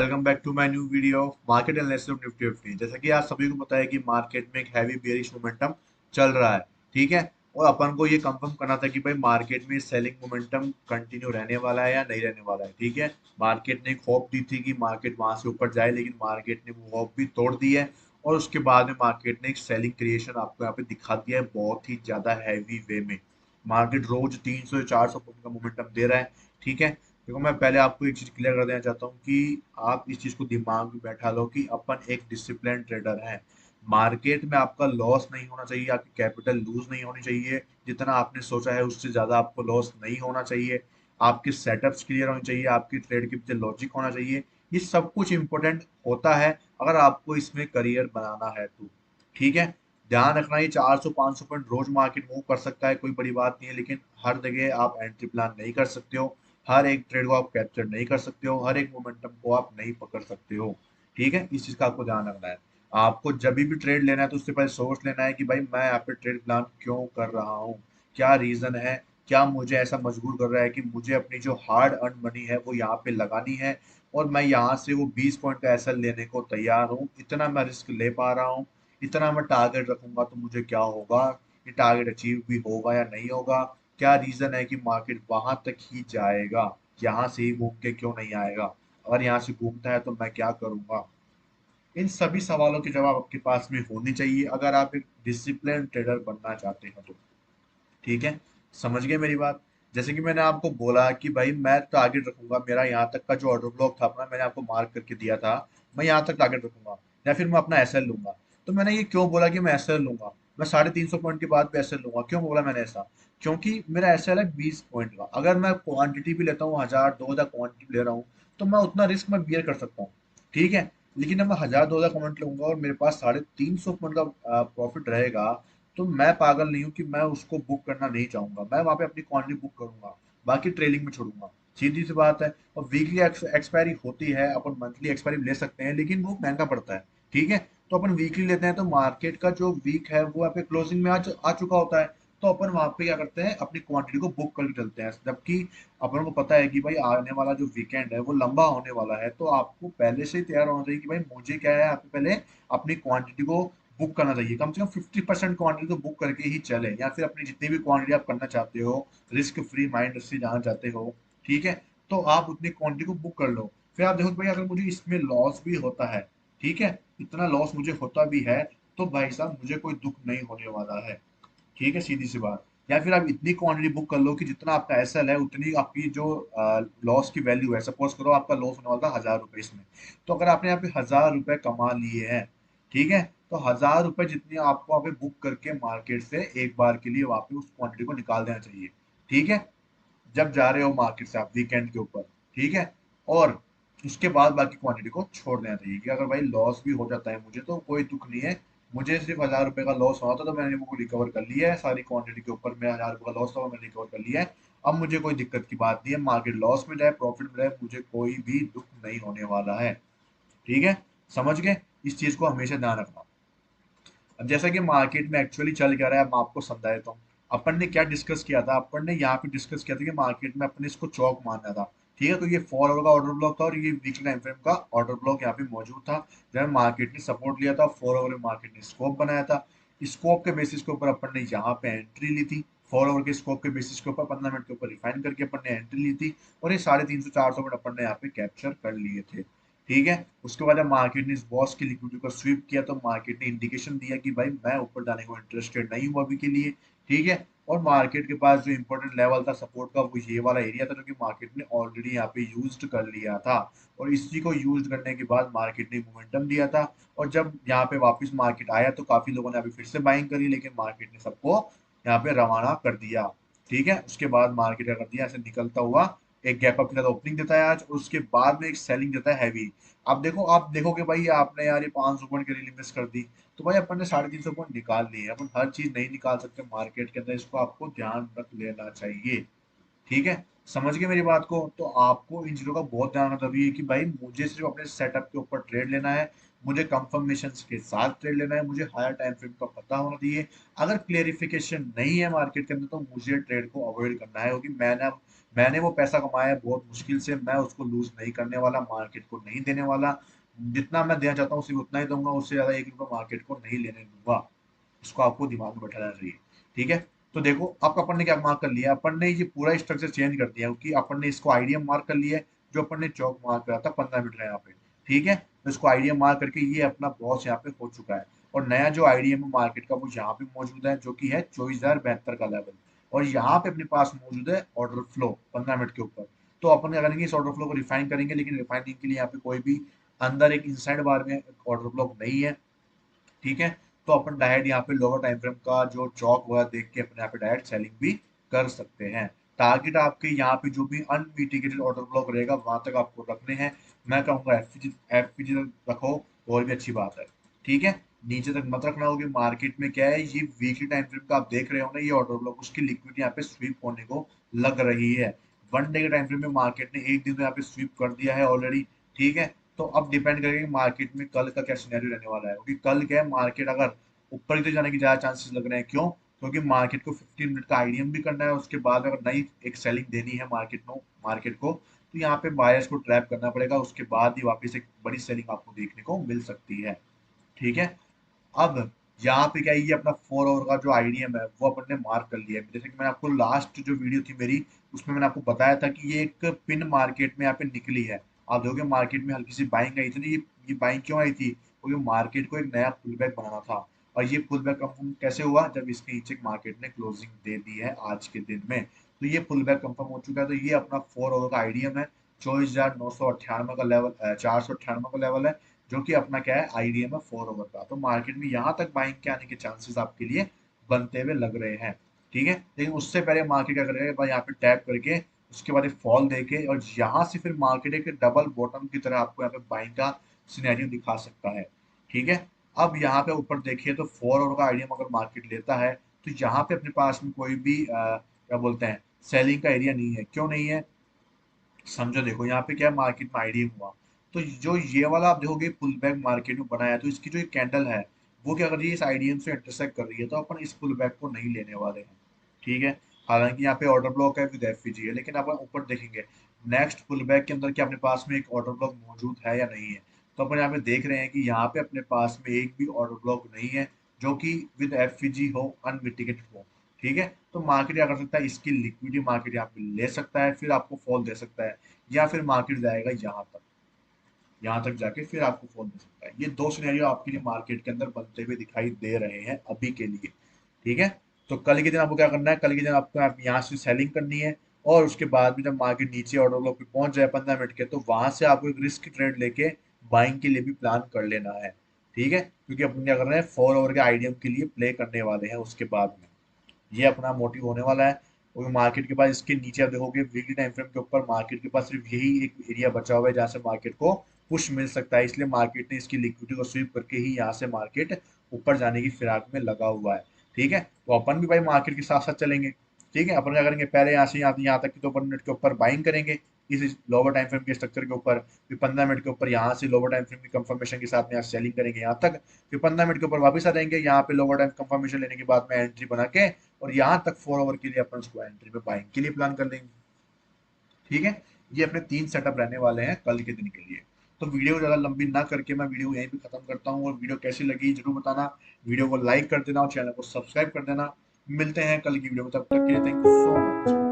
Welcome back to my new video of market analysis of Nifty fifty. जैसा कि आप सभी को पता है कि मार्केट में एक हैवी बेयरिश मोमेंटम चल रहा है। ठीक है। और अपन को ये कंफर्म करना था कि भाई मार्केट में सेलिंग मोमेंटम कंटिन्यू रहने वाला है या नहीं रहने वाला है। ठीक है। मार्केट ने एक होप दी थी कि मार्केट वहां से ऊपर जाए, लेकिन मार्केट ने वो होप भी तोड़ दी है। और उसके बाद में मार्केट ने एक सेलिंग क्रिएशन आपको यहाँ पे दिखा दिया है बहुत ही ज्यादा हैवी वे में। मार्केट रोज 300 से 400 पॉइंट का मोमेंटम दे रहा है। ठीक है। देखो, मैं पहले आपको एक चीज क्लियर कर देना चाहता हूँ कि आप इस चीज को दिमाग में बैठा लो कि अपन एक डिसिप्लिन ट्रेडर हैं। मार्केट में आपका लॉस नहीं होना चाहिए, आपकी कैपिटल लूज नहीं होनी चाहिए। जितना आपने सोचा है उससे ज्यादा आपको लॉस नहीं होना चाहिए। आपके सेटअप्स क्लियर होने चाहिए, आपकी ट्रेड के पीछे लॉजिक होना चाहिए। ये सब कुछ इंपॉर्टेंट होता है अगर आपको इसमें करियर बनाना है तो। ठीक है। ध्यान रखना, ये 400-500 पॉइंट रोज मार्केट मूव कर सकता है, कोई बड़ी बात नहीं है, लेकिन हर जगह आप एंट्री प्लान नहीं कर सकते हो। हर एक ट्रेड को आप कैप्चर नहीं कर सकते हो, हर एक मोमेंटम को आप नहीं पकड़ सकते हो। ठीक है। इस चीज का आपको ध्यान रखना है। आपको जब भी ट्रेड लेना है तो उससे पहले सोच लेना है कि भाई मैं यहाँ पे ट्रेड प्लान क्यों कर रहा हूँ, क्या रीजन है, क्या मुझे ऐसा मजबूर कर रहा है कि मुझे अपनी जो हार्ड अर्न मनी है वो यहाँ पे लगानी है। और मैं यहाँ से वो 20 पॉइंट का एसएल लेने को तैयार हूँ, इतना मैं रिस्क ले पा रहा हूँ। इतना मैं टारगेट रखूंगा तो मुझे क्या होगा, ये टारगेट अचीव भी होगा या नहीं होगा। क्या रीजन है कि मार्केट वहां तक ही जाएगा, यहाँ से ही घूम के क्यों नहीं आएगा। अगर यहाँ से घूमता है तो मैं क्या करूंगा। इन सभी सवालों के जवाब आपके पास में होने चाहिए अगर आप एक डिसिप्लिन ट्रेडर बनना चाहते हैं तो। ठीक है। समझ गए मेरी बात। जैसे कि मैंने आपको बोला कि भाई मैं टारगेट रखूंगा, मेरा यहाँ तक का जो ऑर्डर ब्लॉक था अपना मैंने आपको मार्क करके दिया था। मैं यहाँ तक टारगेट रखूंगा या फिर मैं अपना एसएल लूंगा। तो मैंने ये क्यों बोला कि मैं एसएल लूंगा, मैं 350 पॉइंट के बाद भी एसएल लूंगा, क्यों बोला मैंने ऐसा। क्योंकि मेरा एसएल है 20 पॉइंट का, अगर मैं क्वांटिटी भी लेता हूँ 1000-2000 क्वांटिटी ले रहा हूँ तो मैं उतना रिस्क मैं बियर कर सकता हूँ। ठीक है। लेकिन जब मैं 1000-2000 क्वांटिटी लूंगा और मेरे पास 350 पॉइंट का प्रॉफिट रहेगा, तो मैं पागल नहीं हूँ कि मैं उसको बुक करना नहीं चाहूंगा, मैं वहां पे अपनी क्वांटिटी बुक करूंगा, बाकी ट्रेलिंग में छोड़ूंगा। सीधी सी बात है। और वीकली एक्सपायरी होती है, अपन मंथली एक्सपायरी ले सकते हैं, लेकिन वो महंगा पड़ता है। ठीक है। तो अपन वीकली लेते हैं तो मार्केट का जो वीक है वो यहाँ पे क्लोजिंग में आ चुका होता है। तो अपन वहां पे क्या करते हैं, अपनी क्वांटिटी को बुक करके चलते हैं, जबकि अपन को पता है कि भाई आने वाला जो वीकेंड है वो लंबा होने वाला है। तो आपको पहले से ही तैयार होना चाहिए कि भाई मुझे क्या है, आपको पहले अपनी क्वांटिटी को बुक करना चाहिए, कम से कम 50% क्वांटिटी तो बुक करके ही चले, या फिर अपनी जितनी भी क्वांटिटी आप करना चाहते हो, रिस्क फ्री माइंड से जाना चाहते हो। ठीक है। तो आप उतनी क्वांटिटी को बुक कर लो। फिर आप देखो कि भाई अगर मुझे इसमें लॉस भी होता है, ठीक है, इतना लॉस मुझे होता भी है, तो भाई साहब मुझे कोई दुख नहीं होने वाला है। ठीक है, सीधी सी बात। या फिर आप इतनी क्वांटिटी बुक कर लो कि जितना आपका एसएल है उतनी आपकी जो लॉस की वैल्यू है, सपोज करो आपका लॉस होने वाला था 1000 रुपए इसमें। तो अगर आपने यहाँ पे 1000 रुपए कमा लिए हैं, ठीक है, तो 1000 रुपए जितनी आपको वहाँ पे बुक करके मार्केट से एक बार के लिए वहाँ पे उस क्वांटिटी को निकाल देना चाहिए। ठीक है। जब जा रहे हो मार्केट से आप वीकेंड के ऊपर। ठीक है। और उसके बाद बाकी क्वांटिटी को छोड़ देना चाहिए कि अगर भाई लॉस भी हो जाता है मुझे तो कोई दुख नहीं है। मुझे सिर्फ 1000 रुपए का लॉस हुआ था तो मैंने वो रिकवर कर लिया है, सारी क्वांटिटी के ऊपर मैं 1000 रुपए का लॉस था वो मैंने रिकवर कर लिया है। अब मुझे कोई दिक्कत की बात नहीं है, मार्केट लॉस में जाए प्रॉफिट में जाए मुझे कोई भी दुख नहीं होने वाला है। ठीक है। समझ गए। इस चीज को हमेशा ध्यान रखना। अब जैसा कि मार्केट में एक्चुअली चल क्या रहा है मैं आपको समझा देता हूँ। अपन ने क्या डिस्कस किया था, अपन ने यहाँ पे डिस्कस किया था कि मार्केट में अपने इसको चौक मारना था। ठीक है। तो ये 4 आवर का ऑर्डर ब्लॉक था और ये वीकली टाइम फ्रेम का ऑर्डर ब्लॉक यहाँ पे मौजूद था। जब मार्केट ने सपोर्ट लिया था 4 आवर में मार्केट ने स्कोप बनाया था। स्कोप के बेसिस के ऊपर अपन ने यहाँ पे एंट्री ली थी। 4 आवर के स्कोप के बेसिस के ऊपर 15 मिनट के ऊपर रिफाइन करके अपन ने एंट्री ली थी। और ये 350-400 मिनट अपन ने यहाँ पे कैप्चर कर लिए थे। ठीक है। उसके बाद जब मार्केट ने इस बॉस की लिक्विडिटी को स्वीप किया तो मार्केट ने इंडिकेशन दिया कि भाई मैं ऊपर जाने को इंटरेस्टेड नहीं हूँ अभी के लिए। ठीक है। और मार्केट के पास जो इंपॉर्टेंट लेवल था सपोर्ट का वो ये वाला एरिया था जो कि मार्केट ने ऑलरेडी यहाँ पे यूज्ड कर लिया था। और इसी को यूज करने के बाद मार्केट ने मोमेंटम दिया था। और जब यहाँ पे वापस मार्केट आया तो काफी लोगों ने अभी फिर से बाइंग करी, लेकिन मार्केट ने सबको यहाँ पे रवाना कर दिया। ठीक है। उसके बाद मार्केट क्या कर दिया, ऐसे निकलता हुआ एक गैप अप के साथ ओपनिंग देता है आज, और उसके बाद में एक सेलिंग देता है हैवी। अब देखो, आप देखोगे भाई आपने यार ये 500 पॉइंट की रील मिस कर दी, तो भाई अपन ने 350 पॉइंट निकाल लिए। अपन हर चीज नहीं निकाल सकते मार्केट के अंदर, इसको आपको ध्यान रख लेना चाहिए। ठीक है। समझ गए मेरी बात को। तो आपको इन चीजों का बहुत ध्यान रखना जरूरी है कि भाई मुझे सिर्फ अपने सेटअप के ऊपर ट्रेड लेना है। मुझे कंफर्मेशन के साथ ट्रेड लेना है, मुझे हायर टाइम फ्रेम का पता होना चाहिए। अगर क्लेरिफिकेशन नहीं है मार्केट के अंदर तो मुझे ट्रेड को अवॉइड करना है, क्योंकि मैंने वो पैसा कमाया है बहुत मुश्किल से, मैं उसको लूज नहीं करने वाला, मार्केट को नहीं देने वाला। जितना मैं देना चाहता हूँ सिर्फ उतना ही दूंगा, उससे ज्यादा 1 रुपया मार्केट को नहीं लेने दूंगा। इसको आपको दिमाग में बैठाना चाहिए। ठीक है, तो देखो अब अपन ने क्या मार्क कर लिया, अपन ने ये पूरा स्ट्रक्चर चेंज कर दिया, क्योंकि अपन ने इसको आईडिया मार्क कर लिया है, जो अपन ने चौक मार्क करा था 15 मिनट का यहाँ पे। ठीक है, तो इसको आईडिया मार्क करके ये अपना बॉस यहाँ पे हो चुका है। और नया जो आईडिया है मार्केट का वो यहाँ पे मौजूद है, जो कि है 24,072 का लेवल। और यहाँ पे अपने पास मौजूद है ऑर्डर फ्लो 15 मिनट के ऊपर। तो अपन क्या करेंगे, इस ऑर्डर फ्लो को रिफाइन करेंगे, लेकिन रिफाइनिंग के लिए यहाँ पे कोई भी अंदर एक इनसाइड बार में ऑर्डर फ्लो नहीं है। ठीक है, तो अपन डायरेक्ट यहाँ पे लोअर टाइम फ्रेम का जो चौक हुआ देख के अपने यहाँ पे डायरेक्ट सेलिंग भी कर सकते हैं। टारगेट आपके यहाँ पे जो भी अनमिटिगेटेड ऑर्डर ब्लॉक रहेगा वहां तक आपको रखने हैं। मैं कहूंगा एफपीजी तक रखो, और भी अच्छी बात है। ठीक है, नीचे तक मत रखना होगी। मार्केट में क्या है, ये वीकली टाइम फ्रेम का आप देख रहे हो ना, ये ऑर्डर ब्लॉक उसकी लिक्विडिटी यहाँ पे स्वीप होने को लग रही है। 1 डे के टाइम फ्रेम में मार्केट ने एक दिन तो यहाँ पे स्वीप कर दिया है ऑलरेडी। ठीक है, तो अब डिपेंड करेगा कि मार्केट में कल का क्या सिनेरियो रहने वाला है, क्योंकि कल क्या है, मार्केट अगर ऊपर की तरफ जाने की ज्यादा चांसेस लग रहे हैं। क्यों? क्योंकि मार्केट को 15 मिनट का आईडीएम भी करना है, उसके बाद अगर नई एक सेलिंग देनी है मार्केट को तो यहाँ पे बायर्स को ट्रैप करना पड़ेगा, उसके बाद ही वापस एक बड़ी सेलिंग आपको देखने को मिल सकती है। ठीक है, अब यहाँ पे क्या है, ये अपना 4 आवर का जो आईडीएम है वो अपन ने मार्क कर लिया है। जैसे कि मैंने आपको लास्ट जो वीडियो थी मेरी, उसमें मैंने आपको बताया था कि ये एक पिन मार्केट में यहाँ पे निकली है। आप देखोगे मार्केट में हल्की सी बाइंग आई थी ना, ये बाइंग क्यों आई थी? क्योंकि मार्केट को एक नया पुल बैक बनाना था। और ये पुल बैक कंफर्म कैसे हुआ? जब इसके नीचे मार्केट ने क्लोजिंग दे दी है आज के दिन में, तो ये पुल बैक कंफर्म हो चुका है। तो ये अपना 4 आवर का आईडीएम है, 24,998 का लेवल, 498 का लेवल है, जो कि अपना क्या है, आईडीएम है 4 ओवर का। तो मार्केट में यहाँ तक बाइंग के आने के चांसेस आपके लिए बनते हुए लग रहे हैं। ठीक है, लेकिन उससे पहले मार्केट क्या करेगा, यहाँ पे टैप करके उसके बाद एक फॉल देके और यहाँ से फिर मार्केट एक डबल बॉटम की तरह आपको यहाँ पे बाइंग का सिनेरियो दिखा सकता है। ठीक है, अब यहाँ पे ऊपर देखिए तो 4 ओवर का आईडीएम अगर मार्केट लेता है तो यहाँ पे अपने पास में कोई भी क्या बोलते हैं, सेलिंग का एरिया नहीं है। क्यों नहीं है? समझो, देखो यहाँ पे क्या मार्केट में आईडीएम हुआ, तो जो ये वाला आप देखोगे पुल बैक मार्केट में बनाया, तो इसकी जो एक कैंडल है वो क्या कर रही है, इस आईडीएम से इंटरसेक्ट कर रही है, तो अपन इस पुल बैक को नहीं लेने वाले हैं। ठीक है, हालांकि यहाँ पे ऑर्डर ब्लॉक है विद एफपीजी है, लेकिन अपन ऊपर देखेंगे नेक्स्ट पुल बैक के अंदर क्या अपने पास में एक ऑर्डर ब्लॉक मौजूद है या नहीं है। तो अपन यहाँ पे देख रहे हैं कि यहाँ पे अपने पास में एक भी ऑर्डर ब्लॉक नहीं है, जो कि विद एफपीजी हो, अनमिटिगेटेड हो। ठीक है, तो मार्केट क्या कर सकता है, इसकी लिक्विडिटी मार्केट यहाँ पे ले सकता है, फिर आपको फॉल दे सकता है, या फिर मार्केट जाएगा यहाँ तक जाके फिर आपको फोन दे सकता है। ये दो सिनेरियो आपके लिए मार्केट के अंदर बनते हुए दिखाई दे रहे हैं अभी के लिए। ठीक है, तो कल के दिन आपको क्या करना है, कल के दिन आपको आप यहाँ से सेलिंग करनी है, और उसके बाद भी जब मार्केट नीचे ऑर्डर ब्लॉक पे पहुंच जाए 15 मिनट के, तो वहां से आपको एक रिस्क ट्रेड लेके बाइंग के लिए भी प्लान कर लेना है। ठीक है, क्योंकि अपन क्या कर रहे हैं, 4 ओवर के आईडीएम के लिए प्ले करने वाले हैं उसके बाद में। ये अपना मोटिव होने वाला है, क्योंकि मार्केट के पास इसके नीचे आप देखोगे वीकली टाइम फ्रेम के ऊपर मार्केट के पास सिर्फ यही एक एरिया बचा हुआ है जहां से मार्केट को पुश मिल सकता है। इसलिए मार्केट ने इसकी लिक्विडिटी को स्वीप करके ही यहाँ से मार्केट ऊपर जाने की फिराक में लगा हुआ है। ठीक है, तो अपन भी भाई मार्केट के साथ साथ चलेंगे। ठीक है, अपन क्या करेंगे, पहले यहाँ से यहाँ तक की तो 15 मिनट के ऊपर बाइंग करेंगे इस लोअर टाइम फ्रेम के स्ट्रक्चर के ऊपर, फिर 15 मिनट के ऊपर यहाँ से लोअर टाइम फ्रेम की कंफर्मेशन के साथ में यहाँ सेलिंग करेंगे यहाँ तक, फिर 15 मिनट के ऊपर वापस आ जाएंगे यहाँ पे लोअर टाइम कंफर्मेशन लेने के बाद में एंट्री बना के, और यहाँ तक 4 ओवर के लिए अपन उसको एंट्री पे बाइंग के लिए प्लान कर लेंगे। ठीक है, ये अपने 3 सेटअप रहने वाले हैं कल के दिन के लिए। तो वीडियो ज़्यादा लंबी ना करके मैं वीडियो यहीं पे खत्म करता हूँ, और वीडियो कैसी लगी जरूर बताना। वीडियो को लाइक कर देना और चैनल को सब्सक्राइब कर देना। मिलते हैं कल की वीडियो में, तब तक के लिए थैंक यू सो मच।